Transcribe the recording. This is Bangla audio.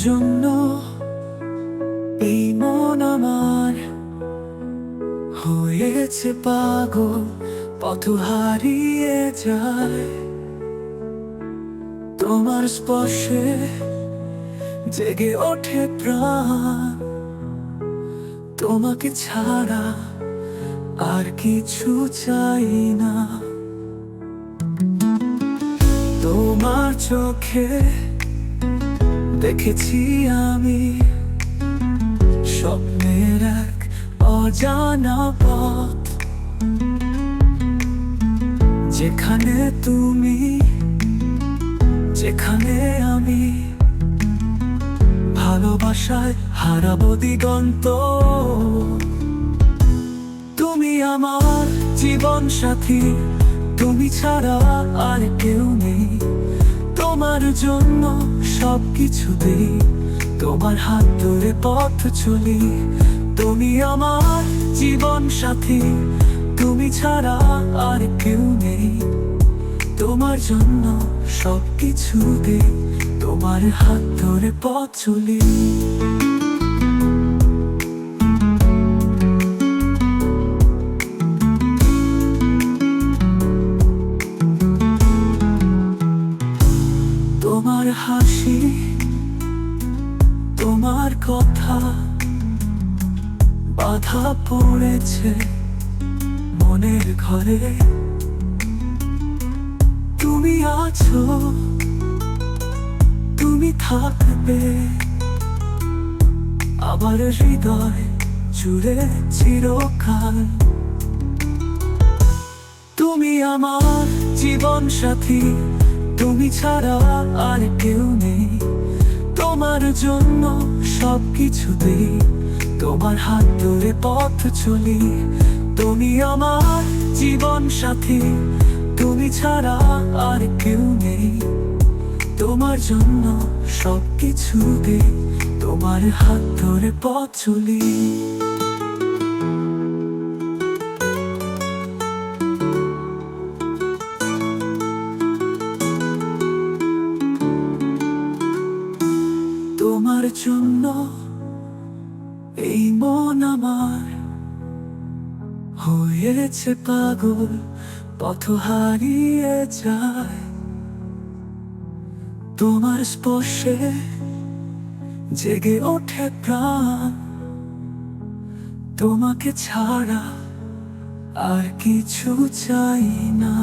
জন্য এই মন আমার হয়েছে পাগল, পথ হারিয়ে যায়। তোমার স্পর্শে জেগে ওঠে প্রাণ, তোমাকে ছাড়া আর কিছু চাই না। তোমার চোখে দেখেছি আমি স্বপ্নের এক অজানা পথ, যেখানে তুমি, যেখানে আমি ভালোবাসায় হারাবো দিগন্ত। তুমি আমার জীবন সাথী, তুমি ছাড়া আর কেউ নেই। তোমার জন্য সবকিছু দিই, তোমার হাত ধরে পথ চলি। তুমি আমার জীবন সাথী, তুমি ছাড়া আর কেউ নেই। তোমার জন্য সবকিছু দিই, তোমার হাত ধরে পথ চলি। তোমার হাসি, তোমার কথা বাধা পড়েছে মনের ঘরে। তুমি আছো, তুমি থাকবে আমার হৃদয় জুড়ে চিরকাল। তুমি আমার জীবন সাথী, তুমি ছাড়া আর কেউ নেই। তোমার জন্য সবকিছু দিই, তোমার হাত ধরে পথ চলি। তুমি আমার জীবন সাথী, তুমি ছাড়া আর কেউ নেই। তোমার জন্য সবকিছু দিই, তোমার হাত ধরে পথ চলি। তোমার জন্য এই মন আমার হয়েছে পাগল, পথ হারিয়ে যায়। তোমার স্পর্শে জেগে ওঠে প্রাণ, তোমাকে ছাড়া আর কিছু চাই না।